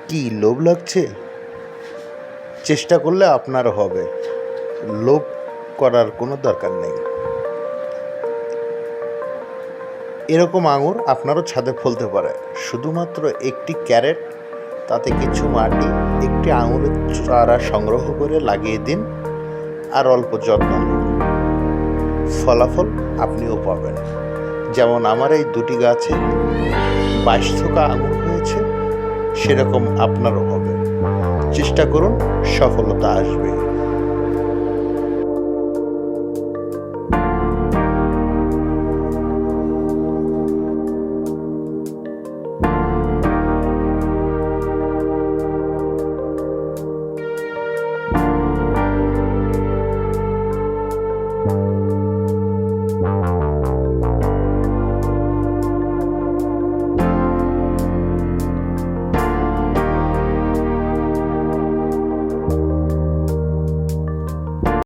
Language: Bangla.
কি লোভ লাগছে? চেষ্টা করলে আপনারও হবে। লোভ করার কোনো দরকার নেই। এরকম আঙুর আপনারও ছাদে ফলতে পারে। শুধুমাত্র একটি ক্যারেট, তাতে কিছু মাটি, একটি আঙুরের চারা সংগ্রহ করে লাগিয়ে দিন আর অল্প যত্ন নিন। ফলাফল আপনিও পাবেন। যেমন আমার এই দুটি গাছে 22 থোকা আঙুর হয়েছে, সেরকম আপনারও হবে। চেষ্টা করুন, সফলতা আসবে।